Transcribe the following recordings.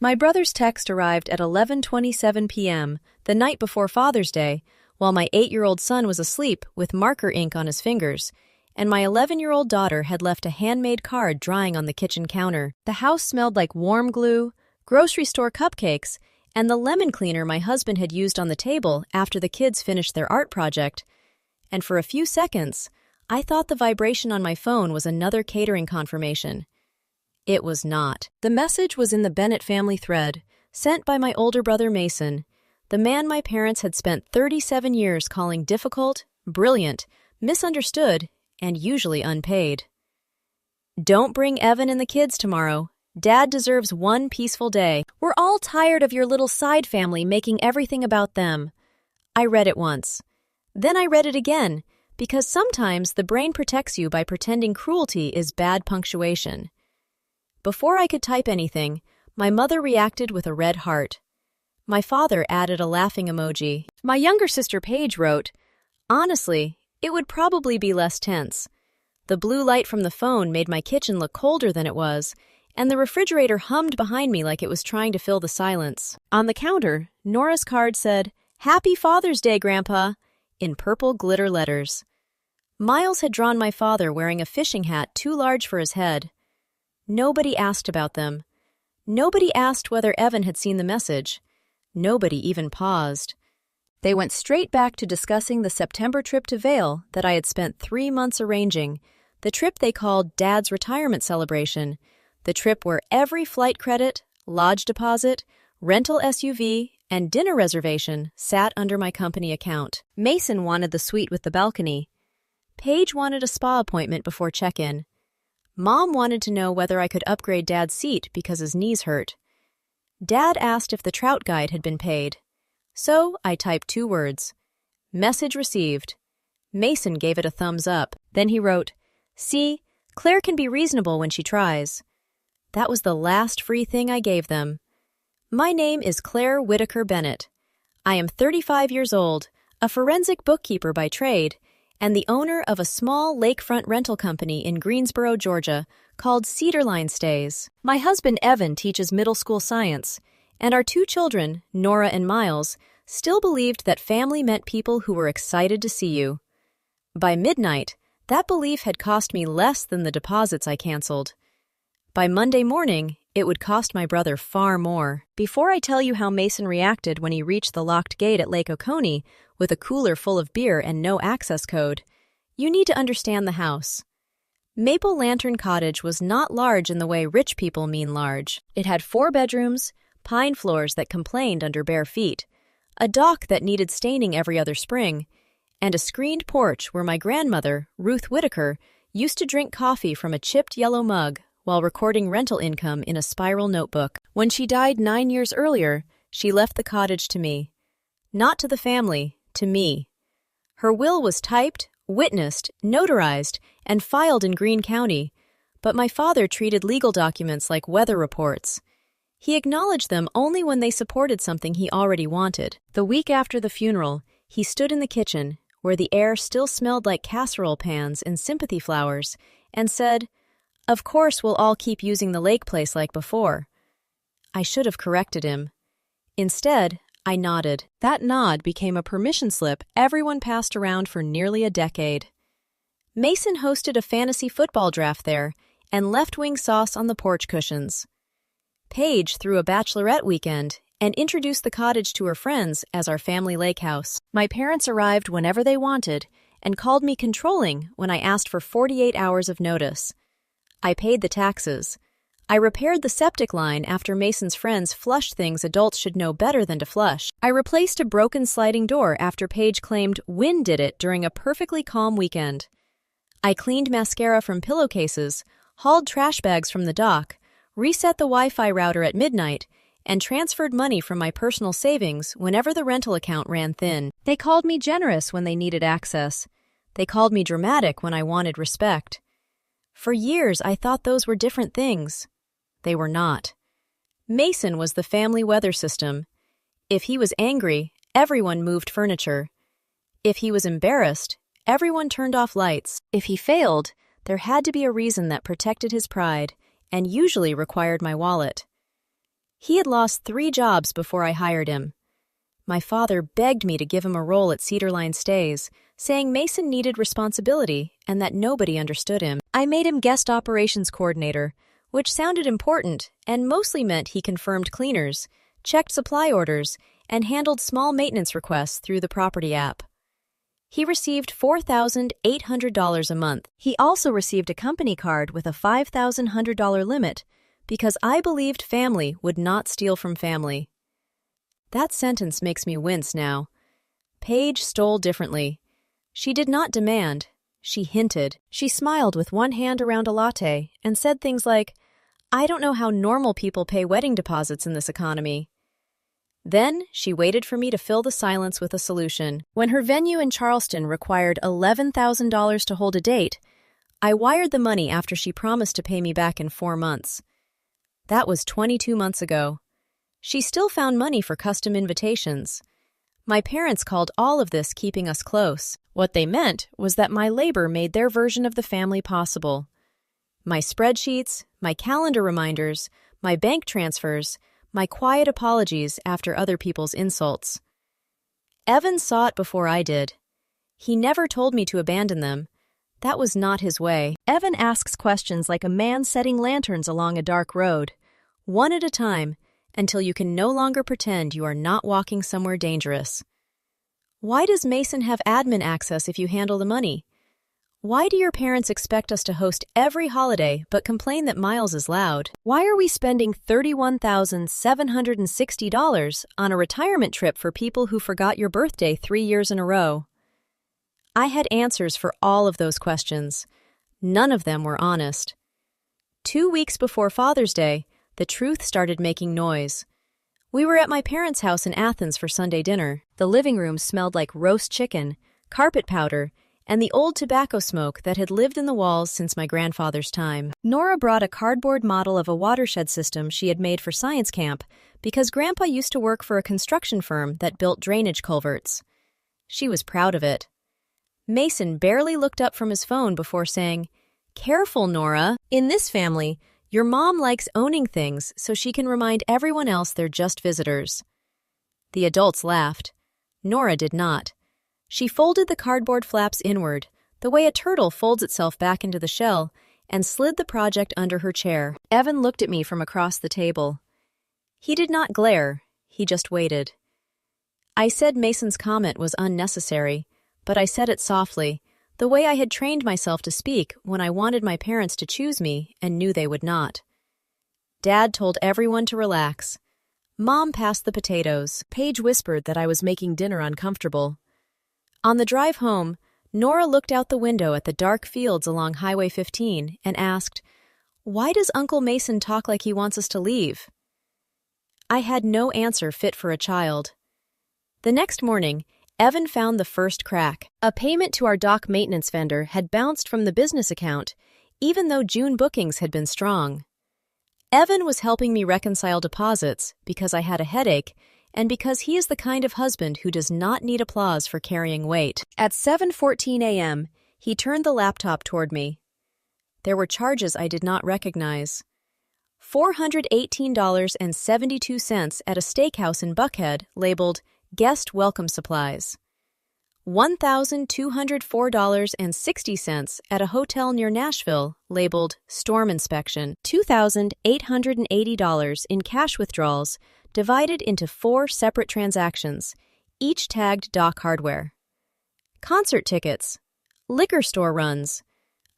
My brother's text arrived at 11:27 p.m., the night before Father's Day, while my 8-year-old son was asleep with marker ink on his fingers, and my 11-year-old daughter had left a handmade card drying on the kitchen counter. The house smelled like warm glue, grocery store cupcakes, and the lemon cleaner my husband had used on the table after the kids finished their art project. And for a few seconds, I thought the vibration on my phone was another catering confirmation. It was not. The message was in the Bennett family thread, sent by my older brother Mason, the man my parents had spent 37 years calling difficult, brilliant, misunderstood, and usually unpaid. Don't bring Evan and the kids tomorrow. Dad deserves one peaceful day. We're all tired of your little side family making everything about them. I read it once. Then I read it again, because sometimes the brain protects you by pretending cruelty is bad punctuation. Before I could type anything, my mother reacted with a red heart. My father added a laughing emoji. My younger sister Paige wrote, "Honestly, it would probably be less tense. The blue light from the phone made my kitchen look colder than it was, and the refrigerator hummed behind me like it was trying to fill the silence." On the counter, Nora's card said, "Happy Father's Day, Grandpa," in purple glitter letters. Miles had drawn my father wearing a fishing hat too large for his head. Nobody asked about them. Nobody asked whether Evan had seen the message. Nobody even paused. They went straight back to discussing the September trip to Vail that I had spent 3 months arranging, the trip they called Dad's retirement celebration, the trip where every flight credit, lodge deposit, rental SUV, and dinner reservation sat under my company account. Mason wanted the suite with the balcony. Paige wanted a spa appointment before check-in. Mom wanted to know whether I could upgrade Dad's seat because his knees hurt. Dad asked if the trout guide had been paid. So I typed 2 words. Message received. Mason gave it a thumbs up. Then he wrote, "See, Claire can be reasonable when she tries." That was the last free thing I gave them. My name is Claire Whitaker Bennett. I am 35 years old, a forensic bookkeeper by trade, and the owner of a small lakefront rental company in Greensboro, Georgia, called Cedarline Stays. My husband Evan teaches middle school science, and our 2 children, Nora and Miles, still believed that family meant people who were excited to see you. By midnight, that belief had cost me less than the deposits I canceled. By Monday morning, it would cost my brother far more. Before I tell you how Mason reacted when he reached the locked gate at Lake Oconee with a cooler full of beer and no access code, you need to understand the house. Maple Lantern Cottage was not large in the way rich people mean large. It had 4 bedrooms, pine floors that complained under bare feet, a dock that needed staining every other spring, and a screened porch where my grandmother, Ruth Whitaker, used to drink coffee from a chipped yellow mug while recording rental income in a spiral notebook. When she died 9 years earlier, she left the cottage to me. Not to the family, to me. Her will was typed, witnessed, notarized, and filed in Greene County, but my father treated legal documents like weather reports. He acknowledged them only when they supported something he already wanted. The week after the funeral, he stood in the kitchen, where the air still smelled like casserole pans and sympathy flowers, and said, "Of course we'll all keep using the lake place like before." I should have corrected him. Instead, I nodded. That nod became a permission slip everyone passed around for nearly a decade. Mason hosted a fantasy football draft there and left-wing sauce on the porch cushions. Paige threw a bachelorette weekend and introduced the cottage to her friends as our family lake house. My parents arrived whenever they wanted and called me controlling when I asked for 48 hours of notice. I paid the taxes. I repaired the septic line after Mason's friends flushed things adults should know better than to flush. I replaced a broken sliding door after Paige claimed wind did it during a perfectly calm weekend. I cleaned mascara from pillowcases, hauled trash bags from the dock, reset the Wi-Fi router at midnight, and transferred money from my personal savings whenever the rental account ran thin. They called me generous when they needed access. They called me dramatic when I wanted respect. For years, I thought those were different things. They were not. Mason was the family weather system. If he was angry, everyone moved furniture. If he was embarrassed, everyone turned off lights. If he failed, there had to be a reason that protected his pride and usually required my wallet. He had lost 3 jobs before I hired him. My father begged me to give him a role at Cedarline Stays, saying Mason needed responsibility and that nobody understood him. I made him guest operations coordinator, which sounded important and mostly meant he confirmed cleaners, checked supply orders, and handled small maintenance requests through the property app. He received $4,800 a month. He also received a company card with a $5,100 limit because I believed family would not steal from family. That sentence makes me wince now. Paige stole differently. She did not demand. She hinted. She smiled with one hand around a latte and said things like, "I don't know how normal people pay wedding deposits in this economy." Then she waited for me to fill the silence with a solution. When her venue in Charleston required $11,000 to hold a date, I wired the money after she promised to pay me back in 4 months. That was 22 months ago. She still found money for custom invitations. My parents called all of this keeping us close. What they meant was that my labor made their version of the family possible. My spreadsheets, my calendar reminders, my bank transfers, my quiet apologies after other people's insults. Evan saw it before I did. He never told me to abandon them. That was not his way. Evan asks questions like a man setting lanterns along a dark road, one at a time, until you can no longer pretend you are not walking somewhere dangerous. Why does Mason have admin access if you handle the money? Why do your parents expect us to host every holiday but complain that Miles is loud? Why are we spending $31,760 on a retirement trip for people who forgot your birthday 3 years in a row? I had answers for all of those questions. None of them were honest. 2 weeks before Father's Day, the truth started making noise. We were at my parents' house in Athens for Sunday dinner. The living room smelled like roast chicken, carpet powder, and the old tobacco smoke that had lived in the walls since my grandfather's time. Nora brought a cardboard model of a watershed system she had made for science camp because Grandpa used to work for a construction firm that built drainage culverts. She was proud of it. Mason barely looked up from his phone before saying, "Careful, Nora. In this family, your mom likes owning things so she can remind everyone else they're just visitors." The adults laughed. Nora did not. She folded the cardboard flaps inward, the way a turtle folds itself back into the shell, and slid the project under her chair. Evan looked at me from across the table. He did not glare. He just waited. I said Mason's comment was unnecessary, but I said it softly, the way I had trained myself to speak when I wanted my parents to choose me and knew they would not. Dad told everyone to relax. Mom passed the potatoes. Paige whispered that I was making dinner uncomfortable. On the drive home, Nora looked out the window at the dark fields along Highway 15 and asked, "Why does Uncle Mason talk like he wants us to leave?" I had no answer fit for a child. The next morning, Evan found the first crack. A payment to our dock maintenance vendor had bounced from the business account, even though June bookings had been strong. Evan was helping me reconcile deposits because I had a headache and because he is the kind of husband who does not need applause for carrying weight. At 7:14 a.m., he turned the laptop toward me. There were charges I did not recognize. $418.72 at a steakhouse in Buckhead labeled Guest Welcome Supplies. $1,204.60 at a hotel near Nashville labeled Storm Inspection. $2,880 in cash withdrawals divided into 4 separate transactions, each tagged Dock Hardware. Concert tickets, liquor store runs,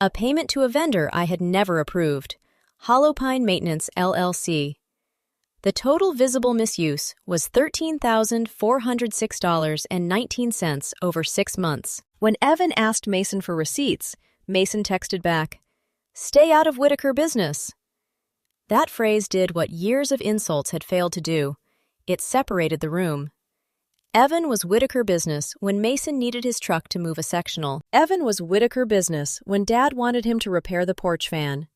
a payment to a vendor I had never approved, Hollow Pine Maintenance, LLC. The total visible misuse was $13,406.19 over 6 months. When Evan asked Mason for receipts, Mason texted back, "Stay out of Whitaker business." That phrase did what years of insults had failed to do. It separated the room. Evan was Whitaker business when Mason needed his truck to move a sectional. Evan was Whitaker business when Dad wanted him to repair the porch fan.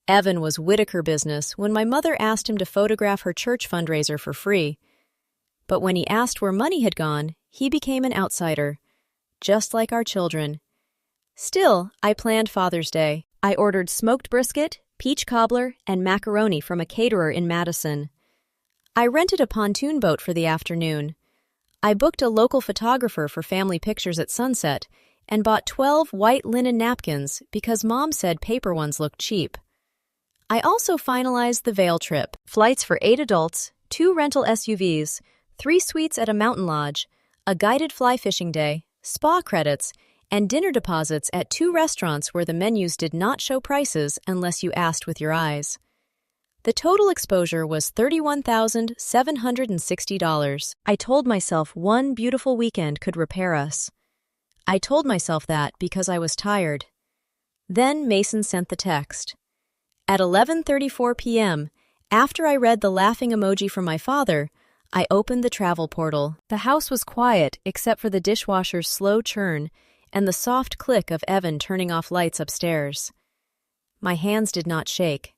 Evan was Whitaker business when my mother asked him to photograph her church fundraiser for free. But when he asked where money had gone, he became an outsider, just like our children. Still, I planned Father's Day. I ordered smoked brisket, peach cobbler, and macaroni from a caterer in Madison. I rented a pontoon boat for the afternoon. I booked a local photographer for family pictures at sunset and bought 12 white linen napkins because Mom said paper ones looked cheap. I also finalized the Vail trip. Flights for 8 adults, 2 rental SUVs, 3 suites at a mountain lodge, a guided fly fishing day, spa credits, and dinner deposits at 2 restaurants where the menus did not show prices unless you asked with your eyes. The total exposure was $31,760. I told myself one beautiful weekend could repair us. I told myself that because I was tired. Then Mason sent the text. At 11:34 p.m., after I read the laughing emoji from my father, I opened the travel portal. The house was quiet except for the dishwasher's slow churn and the soft click of Evan turning off lights upstairs. My hands did not shake.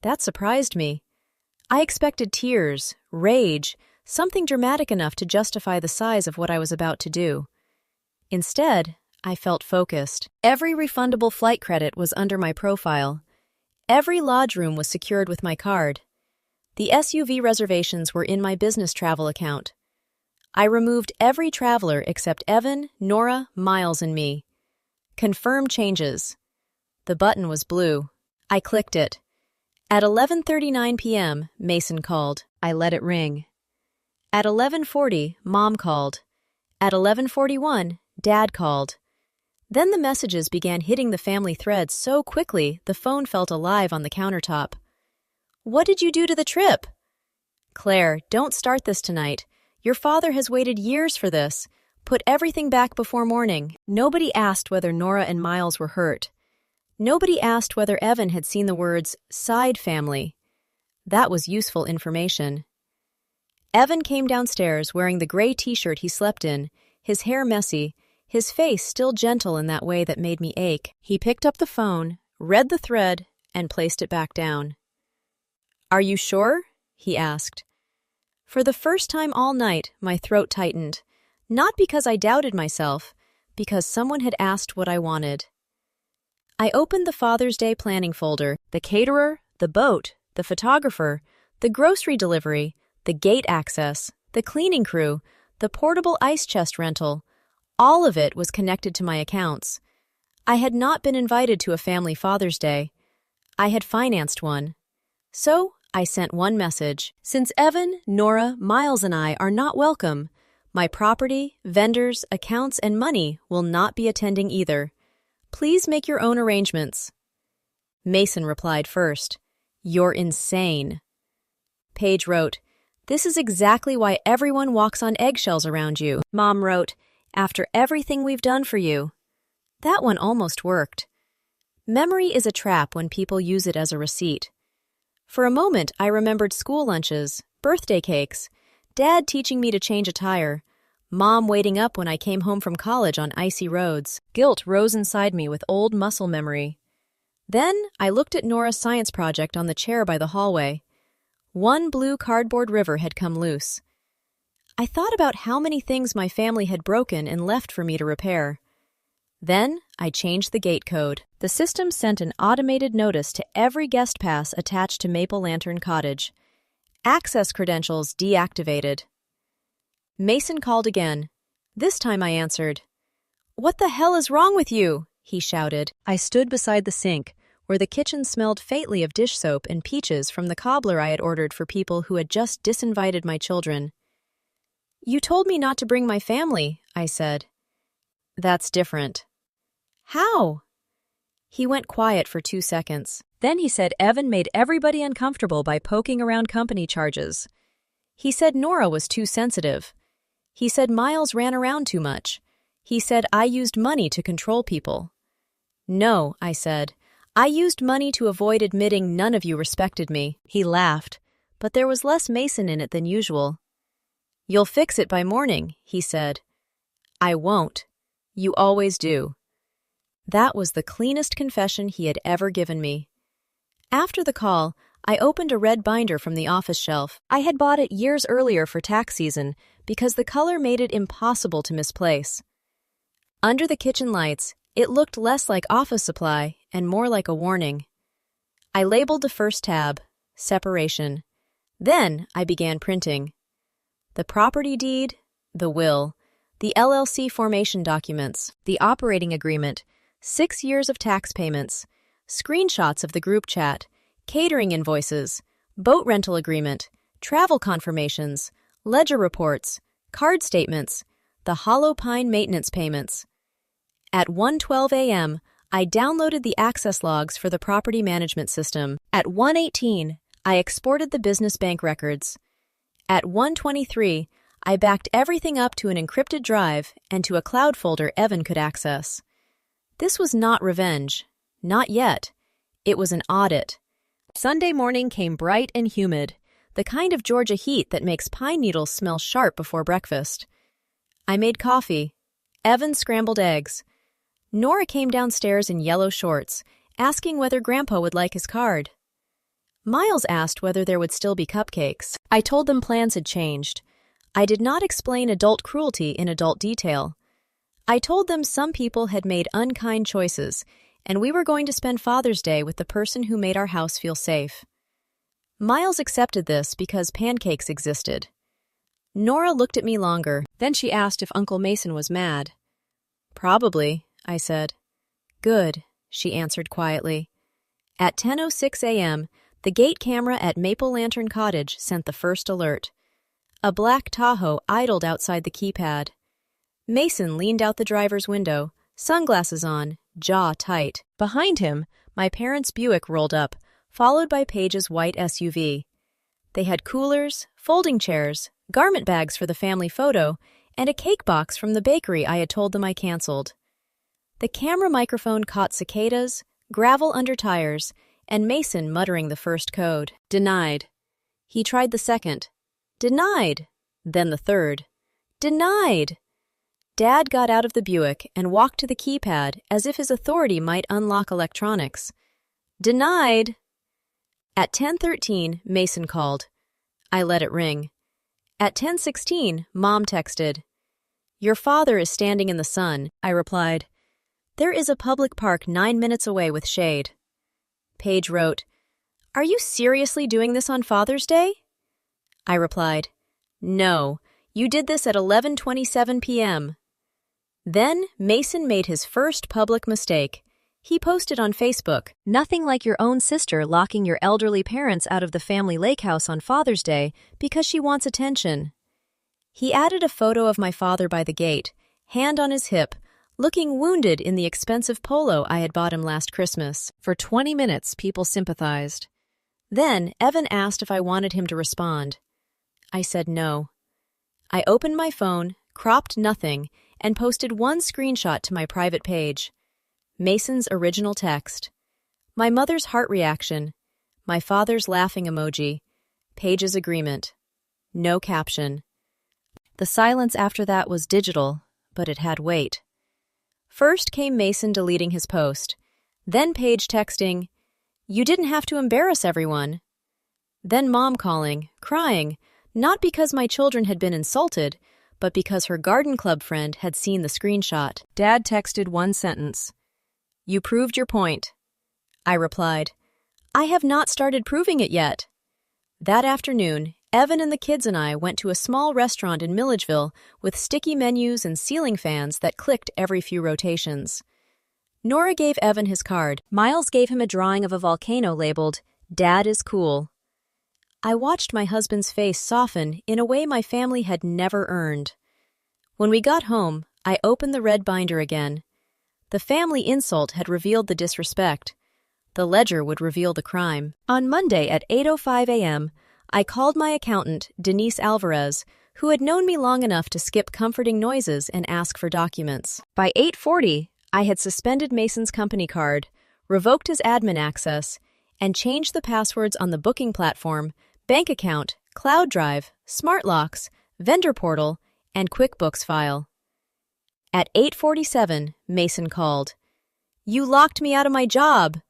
That surprised me. I expected tears, rage, something dramatic enough to justify the size of what I was about to do. Instead, I felt focused. Every refundable flight credit was under my profile. Every lodge room was secured with my card. The SUV reservations were in my business travel account. I removed every traveler except Evan, Nora, Miles, and me. Confirm changes. The button was blue. I clicked it. At 11:39 p.m., Mason called. I let it ring. At 11:40, Mom called. At 11:41, Dad called. Then the messages began hitting the family threads so quickly the phone felt alive on the countertop. What did you do to the trip? Claire, don't start this tonight. Your father has waited years for this. Put everything back before morning. Nobody asked whether Nora and Miles were hurt. Nobody asked whether Evan had seen the words, side family. That was useful information. Evan came downstairs wearing the gray t-shirt he slept in, his hair messy, his face still gentle in that way that made me ache. He picked up the phone, read the thread, and placed it back down. Are you sure? He asked. For the first time all night, my throat tightened. Not because I doubted myself, because someone had asked what I wanted. I opened the Father's Day planning folder, the caterer, the boat, the photographer, the grocery delivery, the gate access, the cleaning crew, the portable ice chest rental. All of it was connected to my accounts. I had not been invited to a family Father's Day. I had financed one. So, I sent one message. Since Evan, Nora, Miles, and I are not welcome, my property, vendors, accounts, and money will not be attending either. Please make your own arrangements. Mason replied first. You're insane. Paige wrote, This is exactly why everyone walks on eggshells around you. Mom wrote, After everything we've done for you. That one almost worked. Memory is a trap when people use it as a receipt. For a moment, I remembered school lunches, birthday cakes, Dad teaching me to change a tire, Mom waiting up when I came home from college on icy roads. Guilt rose inside me with old muscle memory. Then I looked at Nora's science project on the chair by the hallway. One blue cardboard river had come loose. I thought about how many things my family had broken and left for me to repair. Then I changed the gate code. The system sent an automated notice to every guest pass attached to Maple Lantern Cottage. Access credentials deactivated. Mason called again. This time I answered. What the hell is wrong with you? He shouted. I stood beside the sink, where the kitchen smelled faintly of dish soap and peaches from the cobbler I had ordered for people who had just disinvited my children. You told me not to bring my family, I said. That's different. How? He went quiet for 2 seconds. Then he said Evan made everybody uncomfortable by poking around company charges. He said Nora was too sensitive. He said Miles ran around too much. He said I used money to control people. No, I said. I used money to avoid admitting none of you respected me. He laughed, but there was less Mason in it than usual. You'll fix it by morning, he said. I won't. You always do. That was the cleanest confession he had ever given me. After the call, I opened a red binder from the office shelf. I had bought it years earlier for tax season because the color made it impossible to misplace. Under the kitchen lights, it looked less like office supply and more like a warning. I labeled the first tab, Separation. Then I began printing. The property deed, the will, the LLC formation documents, the operating agreement, 6 years of tax payments, screenshots of the group chat, catering invoices, boat rental agreement, travel confirmations, ledger reports, card statements, the Hollow Pine maintenance payments. At 1:12 a.m., I downloaded the access logs for the property management system. At 1:18, I exported the business bank records. At 1:23, I backed everything up to an encrypted drive and to a cloud folder Evan could access. This was not revenge. Not yet. It was an audit. Sunday morning came bright and humid, the kind of Georgia heat that makes pine needles smell sharp before breakfast. I made coffee. Evan scrambled eggs. Nora came downstairs in yellow shorts, asking whether Grandpa would like his card. Miles asked whether there would still be cupcakes. I told them plans had changed. I did not explain adult cruelty in adult detail. I told them some people had made unkind choices, and we were going to spend Father's Day with the person who made our house feel safe. Miles accepted this because pancakes existed. Nora looked at me longer. Then she asked if Uncle Mason was mad. Probably, I said. Good, she answered quietly. At 10:06 a.m., the gate camera at Maple Lantern Cottage sent the first alert. A black Tahoe idled outside the keypad. Mason leaned out the driver's window, sunglasses on, jaw tight. Behind him, my parents' Buick rolled up, followed by Paige's white SUV. They had coolers, folding chairs, garment bags for the family photo, and a cake box from the bakery I had told them I canceled. The camera microphone caught cicadas, gravel under tires, and Mason muttering the first code. Denied. He tried the second. Denied. Then the third. Denied. Dad got out of the Buick and walked to the keypad as if his authority might unlock electronics. Denied. At 10:13, Mason called. I let it ring. At 10:16, Mom texted. Your father is standing in the sun, I replied. There is a public park 9 minutes away with shade. Paige wrote, Are you seriously doing this on Father's Day? I replied, No, you did this at 11:27 p.m. Then Mason made his first public mistake. He posted on Facebook, Nothing like your own sister locking your elderly parents out of the family lake house on Father's Day because she wants attention. He added a photo of my father by the gate, hand on his hip, looking wounded in the expensive polo I had bought him last Christmas. For 20 minutes, people sympathized. Then Evan asked if I wanted him to respond. I said no. I opened my phone, cropped nothing, and posted one screenshot to my private page. Mason's original text. My mother's heart reaction. My father's laughing emoji. Paige's agreement. No caption. The silence after that was digital, but it had weight. First came Mason deleting his post. Then Paige texting, You didn't have to embarrass everyone. Then Mom calling, crying, not because my children had been insulted, but because her garden club friend had seen the screenshot. Dad texted one sentence. You proved your point. I replied, I have not started proving it yet. That afternoon, Evan and the kids and I went to a small restaurant in Milledgeville with sticky menus and ceiling fans that clicked every few rotations. Nora gave Evan his card. Miles gave him a drawing of a volcano labeled, Dad is cool. I watched my husband's face soften in a way my family had never earned. When we got home, I opened the red binder again. The family insult had revealed the disrespect. The ledger would reveal the crime. On Monday at 8:05 a.m., I called my accountant, Denise Alvarez, who had known me long enough to skip comforting noises and ask for documents. By 8:40, I had suspended Mason's company card, revoked his admin access, and changed the passwords on the booking platform, bank account, cloud drive, smart locks, vendor portal, and QuickBooks file. At 8:47, Mason called. You locked me out of my job.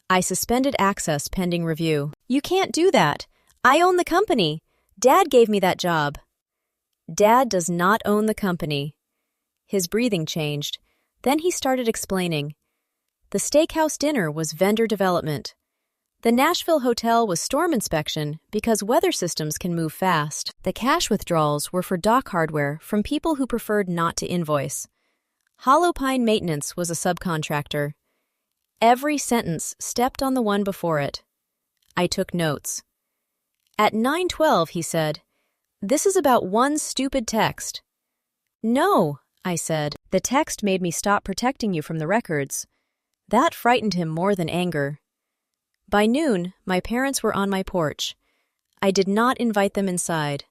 I suspended access pending review. You can't do that. I own the company. Dad gave me that job. Dad does not own the company. His breathing changed. Then he started explaining. The steakhouse dinner was vendor development. The Nashville hotel was storm inspection because weather systems can move fast. The cash withdrawals were for dock hardware from people who preferred not to invoice. Hollow Pine Maintenance was a subcontractor. Every sentence stepped on the one before it. I took notes. At 9:12, he said, "This is about one stupid text." "No," I said. "The text made me stop protecting you from the records." That frightened him more than anger. By noon, my parents were on my porch. I did not invite them inside.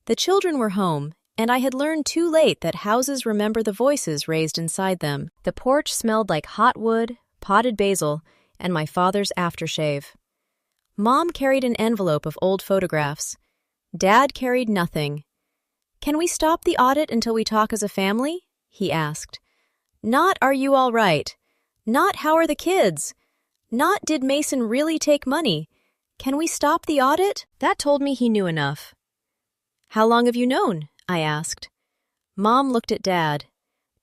The children were home, and I had learned too late that houses remember the voices raised inside them. The porch smelled like hot wood, potted basil, and my father's aftershave. Mom carried an envelope of old photographs. Dad carried nothing. "Can we stop the audit until we talk as a family?" he asked. Not "Are you all right?" Not "How are the kids?" Not "Did Mason really take money?" "Can we stop the audit?" That told me he knew enough. "How long have you known?" I asked. Mom looked at Dad.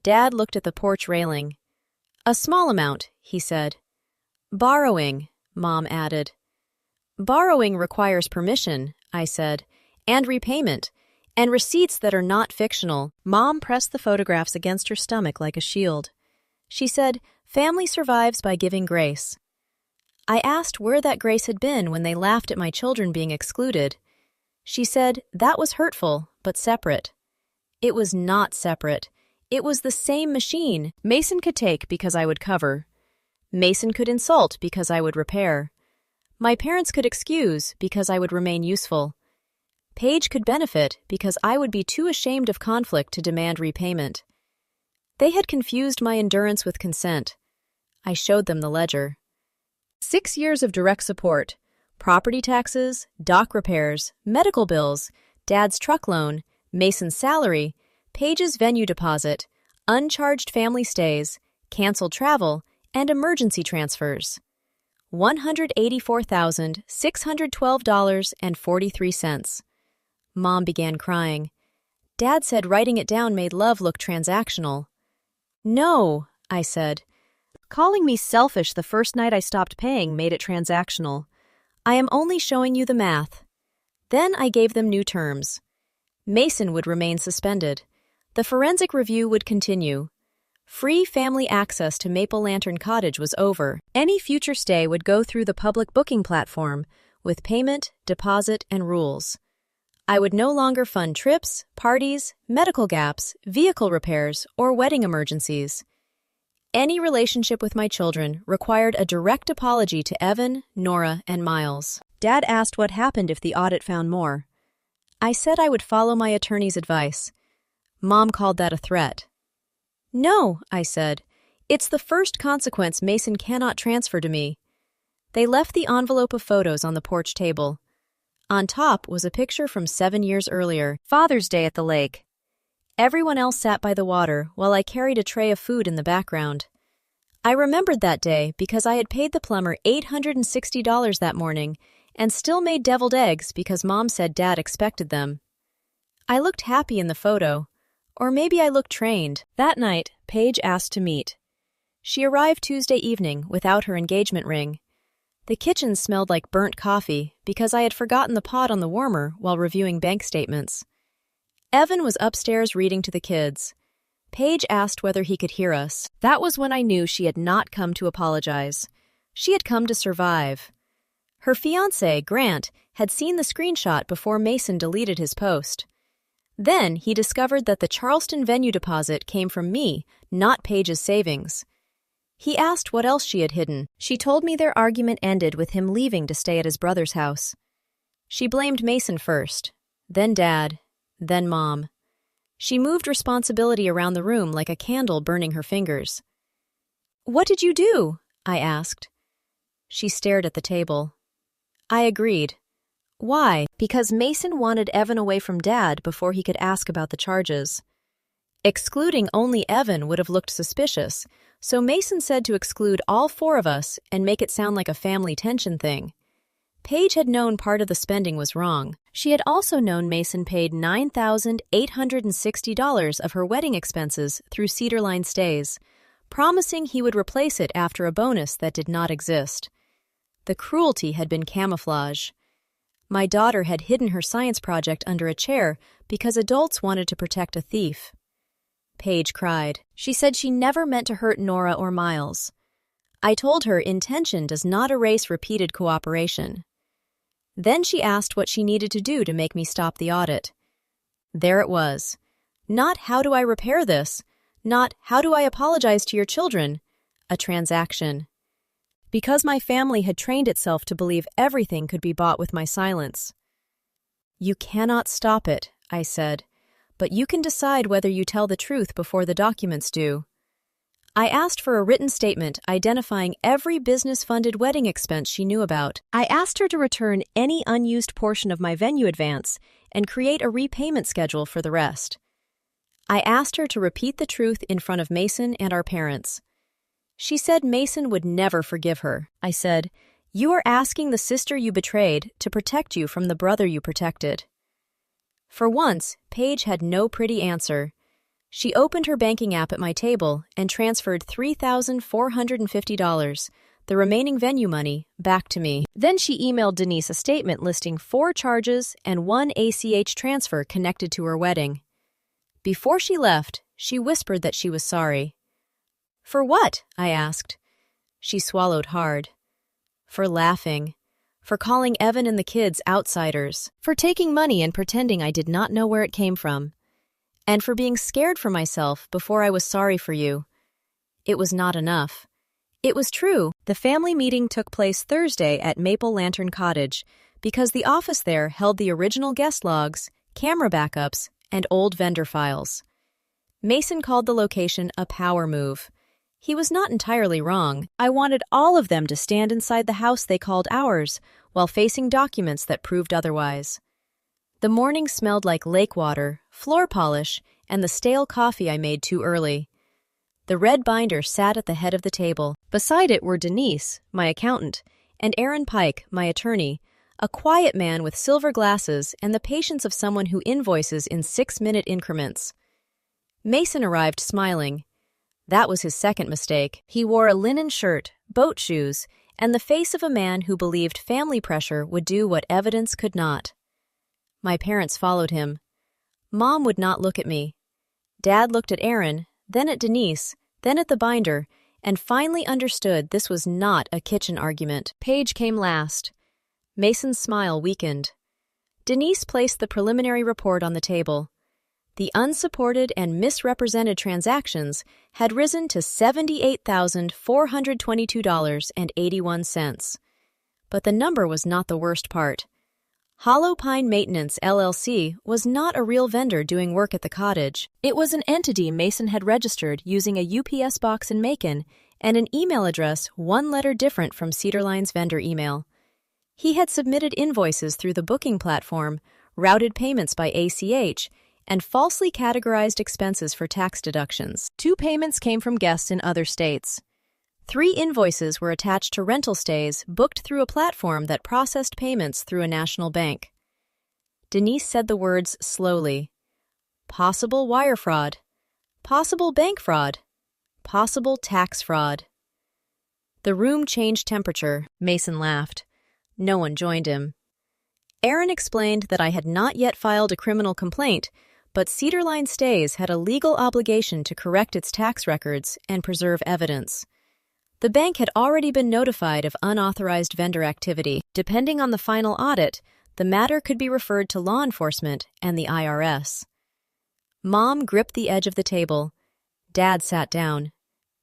Dad looked at the porch railing. "A small amount," he said. "Borrowing," Mom added. "Borrowing requires permission," I said, "and repayment, and receipts that are not fictional." Mom pressed the photographs against her stomach like a shield. She said, "Family survives by giving grace." I asked where that grace had been when they laughed at my children being excluded. She said that was hurtful, but separate. It was not separate. It was the same machine. Mason could take because I would cover. Mason could insult because I would repair. My parents could excuse because I would remain useful. Paige could benefit because I would be too ashamed of conflict to demand repayment. They had confused my endurance with consent. I showed them the ledger. 6 years of direct support, property taxes, dock repairs, medical bills, Dad's truck loan, Mason's salary, Paige's venue deposit, uncharged family stays, canceled travel, and emergency transfers. $184,612.43. Mom began crying. Dad said writing it down made love look transactional. "No," I said. "Calling me selfish the first night I stopped paying made it transactional. I am only showing you the math." Then I gave them new terms. Mason would remain suspended. The forensic review would continue. Free family access to Maple Lantern Cottage was over. Any future stay would go through the public booking platform, with payment, deposit, and rules. I would no longer fund trips, parties, medical gaps, vehicle repairs, or wedding emergencies. Any relationship with my children required a direct apology to Evan, Nora, and Miles. Dad asked what happened if the audit found more. I said I would follow my attorney's advice. Mom called that a threat. "No," I said. "It's the first consequence Mason cannot transfer to me." They left the envelope of photos on the porch table. On top was a picture from 7 years earlier, Father's Day at the lake. Everyone else sat by the water while I carried a tray of food in the background. I remembered that day because I had paid the plumber $860 that morning and still made deviled eggs because Mom said Dad expected them. I looked happy in the photo, or maybe I looked trained. That night, Paige asked to meet. She arrived Tuesday evening without her engagement ring. The kitchen smelled like burnt coffee because I had forgotten the pot on the warmer while reviewing bank statements. Evan was upstairs reading to the kids. Paige asked whether he could hear us. That was when I knew she had not come to apologize. She had come to survive. Her fiancé, Grant, had seen the screenshot before Mason deleted his post. Then he discovered that the Charleston venue deposit came from me, not Paige's savings. He asked what else she had hidden. She told me their argument ended with him leaving to stay at his brother's house. She blamed Mason first, then Dad, then Mom. She moved responsibility around the room like a candle burning her fingers. "What did you do?" I asked. She stared at the table. I agreed. Why? Because Mason wanted Evan away from Dad before he could ask about the charges. Excluding only Evan would have looked suspicious, so Mason said to exclude all 4 of us and make it sound like a family tension thing. Paige had known part of the spending was wrong. She had also known Mason paid $9,860 of her wedding expenses through Cedar Line stays, promising he would replace it after a bonus that did not exist. The cruelty had been camouflage. My daughter had hidden her science project under a chair because adults wanted to protect a thief. Paige cried. She said she never meant to hurt Nora or Miles. I told her intention does not erase repeated cooperation. Then she asked what she needed to do to make me stop the audit. There it was. Not how do I repair this, not how do I apologize to your children, a transaction. Because my family had trained itself to believe everything could be bought with my silence. You cannot stop it, I said, but you can decide whether you tell the truth before the documents do. I asked for a written statement identifying every business-funded wedding expense she knew about. I asked her to return any unused portion of my venue advance and create a repayment schedule for the rest. I asked her to repeat the truth in front of Mason and our parents. She said Mason would never forgive her. I said, "You are asking the sister you betrayed to protect you from the brother you protected." For once, Paige had no pretty answer. She opened her banking app at my table and transferred $3,450, the remaining venue money, back to me. Then she emailed Denise a statement listing 4 charges and 1 ACH transfer connected to her wedding. Before she left, she whispered that she was sorry. For what? I asked. She swallowed hard. For laughing. For calling Evan and the kids outsiders. For taking money and pretending I did not know where it came from. And for being scared for myself before I was sorry for you. It was not enough. It was true. The family meeting took place Thursday at Maple Lantern Cottage because the office there held the original guest logs, camera backups, and old vendor files. Mason called the location a power move. He was not entirely wrong. I wanted all of them to stand inside the house they called ours while facing documents that proved otherwise. The morning smelled like lake water, floor polish, and the stale coffee I made too early. The red binder sat at the head of the table. Beside it were Denise, my accountant, and Aaron Pike, my attorney, a quiet man with silver glasses and the patience of someone who invoices in 6-minute increments. Mason arrived smiling. That was his second mistake. He wore a linen shirt, boat shoes, and the face of a man who believed family pressure would do what evidence could not. My parents followed him. Mom would not look at me. Dad looked at Aaron, then at Denise, then at the binder, and finally understood this was not a kitchen argument. Paige came last. Mason's smile weakened. Denise placed the preliminary report on the table. The unsupported and misrepresented transactions had risen to $78,422.81. But the number was not the worst part. Hollow Pine Maintenance, LLC, was not a real vendor doing work at the cottage. It was an entity Mason had registered using a UPS box in Macon and an email address 1 letter different from Cedarline's vendor email. He had submitted invoices through the booking platform, routed payments by ACH, and falsely categorized expenses for tax deductions. 2 payments came from guests in other states. 3 invoices were attached to rental stays booked through a platform that processed payments through a national bank. Denise said the words slowly. Possible wire fraud. Possible bank fraud. Possible tax fraud. The room changed temperature. Mason laughed. No one joined him. Aaron explained that I had not yet filed a criminal complaint, but Cedarline Stays had a legal obligation to correct its tax records and preserve evidence. The bank had already been notified of unauthorized vendor activity. Depending on the final audit, the matter could be referred to law enforcement and the IRS. Mom gripped the edge of the table. Dad sat down.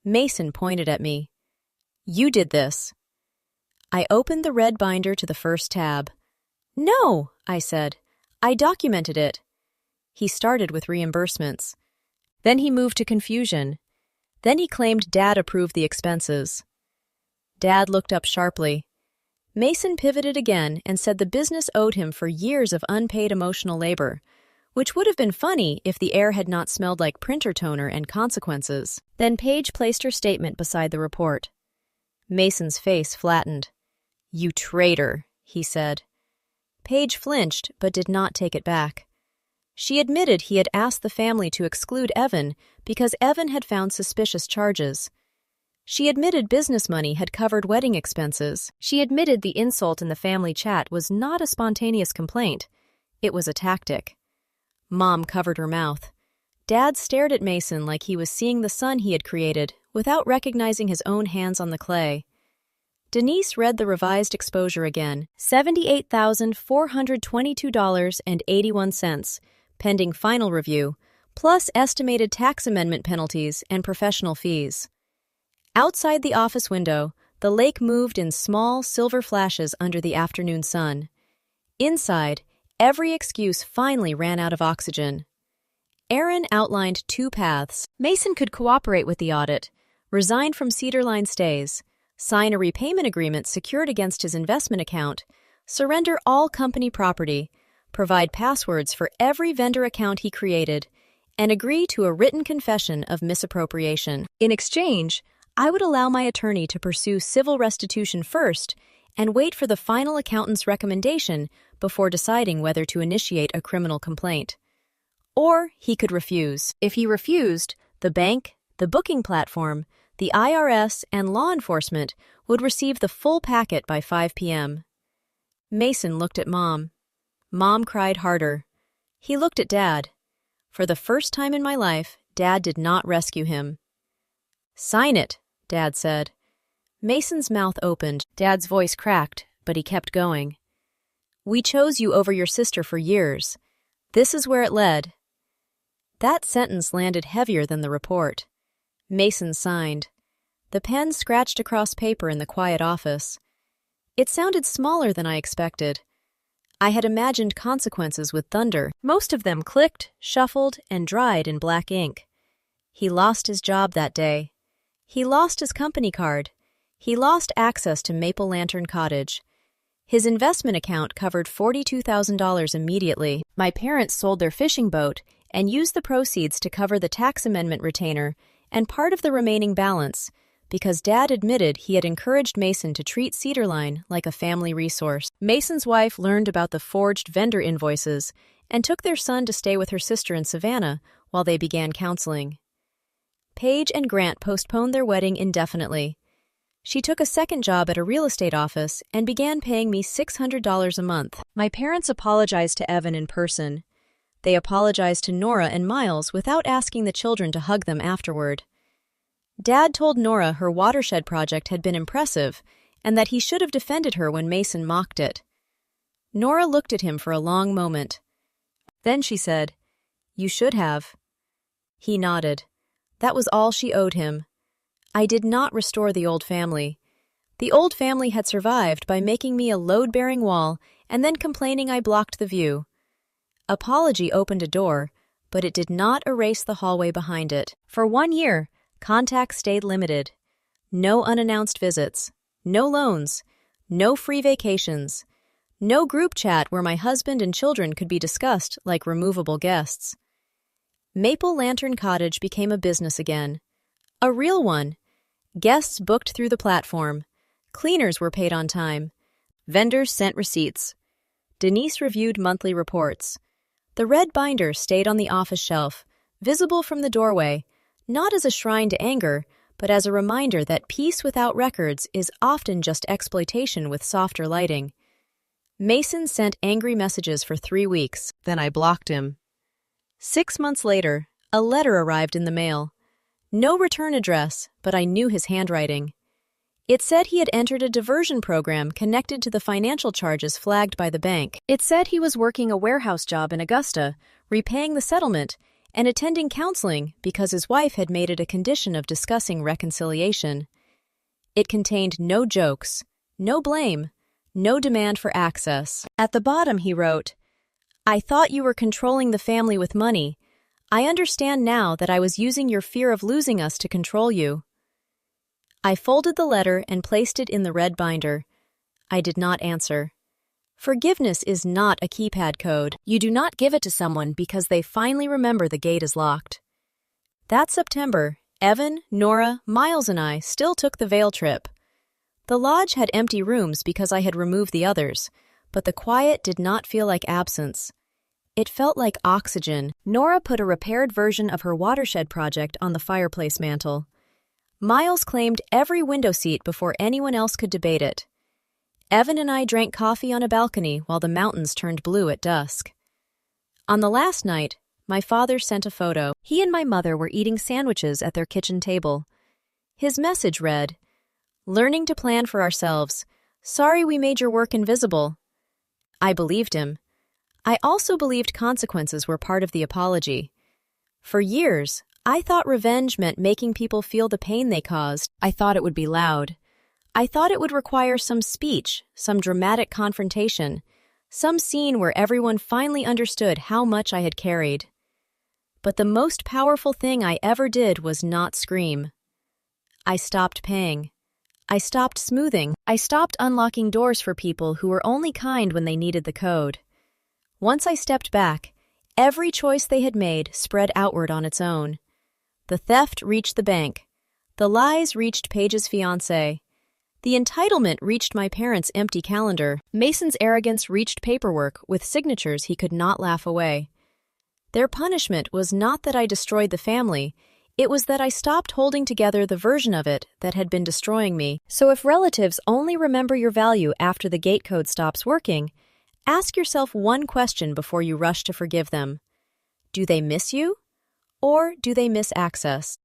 Mason pointed at me. You did this. I opened the red binder to the first tab. No, I said. I documented it. He started with reimbursements. Then he moved to confusion. Then he claimed Dad approved the expenses. Dad looked up sharply. Mason pivoted again and said the business owed him for years of unpaid emotional labor, which would have been funny if the air had not smelled like printer toner and consequences. Then Paige placed her statement beside the report. Mason's face flattened. You traitor, he said. Paige flinched but did not take it back. She admitted he had asked the family to exclude Evan because Evan had found suspicious charges. She admitted business money had covered wedding expenses. She admitted the insult in the family chat was not a spontaneous complaint. It was a tactic. Mom covered her mouth. Dad stared at Mason like he was seeing the son he had created, without recognizing his own hands on the clay. Denise read the revised exposure again, $78,422.81, pending final review, plus estimated tax amendment penalties and professional fees. Outside the office window, the lake moved in small, silver flashes under the afternoon sun. Inside, every excuse finally ran out of oxygen. Aaron outlined two paths. Mason could cooperate with the audit, resign from Cedar Line stays, sign a repayment agreement secured against his investment account, surrender all company property, provide passwords for every vendor account he created, and agree to a written confession of misappropriation. In exchange, I would allow my attorney to pursue civil restitution first and wait for the final accountant's recommendation before deciding whether to initiate a criminal complaint. Or he could refuse. If he refused, the bank, the booking platform, the IRS, and law enforcement would receive the full packet by 5 p.m. Mason looked at Mom. Mom cried harder. He looked at Dad. For the first time in my life, Dad did not rescue him. "Sign it," Dad said. Mason's mouth opened. Dad's voice cracked, but he kept going. "We chose you over your sister for years. This is where it led." That sentence landed heavier than the report. Mason signed. The pen scratched across paper in the quiet office. It sounded smaller than I expected. I had imagined consequences with thunder. Most of them clicked, shuffled, and dried in black ink. He lost his job that day. He lost his company card. He lost access to Maple Lantern Cottage. His investment account covered $42,000 immediately. My parents sold their fishing boat and used the proceeds to cover the tax amendment retainer and part of the remaining balance, because Dad admitted he had encouraged Mason to treat Cedar Line like a family resource. Mason's wife learned about the forged vendor invoices and took their son to stay with her sister in Savannah while they began counseling. Paige and Grant postponed their wedding indefinitely. She took a second job at a real estate office and began paying me $600 a month. My parents apologized to Evan in person. They apologized to Nora and Miles without asking the children to hug them afterward. Dad told Nora her watershed project had been impressive and that he should have defended her when Mason mocked it. Nora looked at him for a long moment. Then she said, "You should have." He nodded. That was all she owed him. I did not restore the old family. The old family had survived by making me a load-bearing wall and then complaining I blocked the view. Apology opened a door, but it did not erase the hallway behind it. For 1 year, contact stayed limited. No unannounced visits, no loans, no free vacations, no group chat where my husband and children could be discussed like removable guests. Maple Lantern Cottage became a business again. A real one. Guests booked through the platform. Cleaners were paid on time. Vendors sent receipts. Denise reviewed monthly reports. The red binder stayed on the office shelf, visible from the doorway, not as a shrine to anger, but as a reminder that peace without records is often just exploitation with softer lighting. Mason sent angry messages for 3 weeks, then I blocked him. 6 months later, a letter arrived in the mail. No return address, but I knew his handwriting. It said he had entered a diversion program connected to the financial charges flagged by the bank. It said he was working a warehouse job in Augusta, repaying the settlement, and attending counseling because his wife had made it a condition of discussing reconciliation. It contained no jokes, no blame, no demand for access. At the bottom he wrote, "I thought you were controlling the family with money. I understand now that I was using your fear of losing us to control you." I folded the letter and placed it in the red binder. I did not answer. Forgiveness is not a keypad code. You do not give it to someone because they finally remember the gate is locked. That September, Evan, Nora, Miles, and I still took the Vail trip. The lodge had empty rooms because I had removed the others, but the quiet did not feel like absence. It felt like oxygen. Nora put a repaired version of her watershed project on the fireplace mantel. Miles claimed every window seat before anyone else could debate it. Evan and I drank coffee on a balcony while the mountains turned blue at dusk. On the last night, my father sent a photo. He and my mother were eating sandwiches at their kitchen table. His message read, "Learning to plan for ourselves. Sorry we made your work invisible." I believed him. I also believed consequences were part of the apology. For years, I thought revenge meant making people feel the pain they caused. I thought it would be loud. I thought it would require some speech, some dramatic confrontation, some scene where everyone finally understood how much I had carried. But the most powerful thing I ever did was not scream. I stopped paying. I stopped smoothing. I stopped unlocking doors for people who were only kind when they needed the code. Once I stepped back, every choice they had made spread outward on its own. The theft reached the bank. The lies reached Paige's fiancé. The entitlement reached my parents' empty calendar. Mason's arrogance reached paperwork with signatures he could not laugh away. Their punishment was not that I destroyed the family, it was that I stopped holding together the version of it that had been destroying me. So if relatives only remember your value after the gate code stops working, ask yourself one question before you rush to forgive them. Do they miss you? Or do they miss access?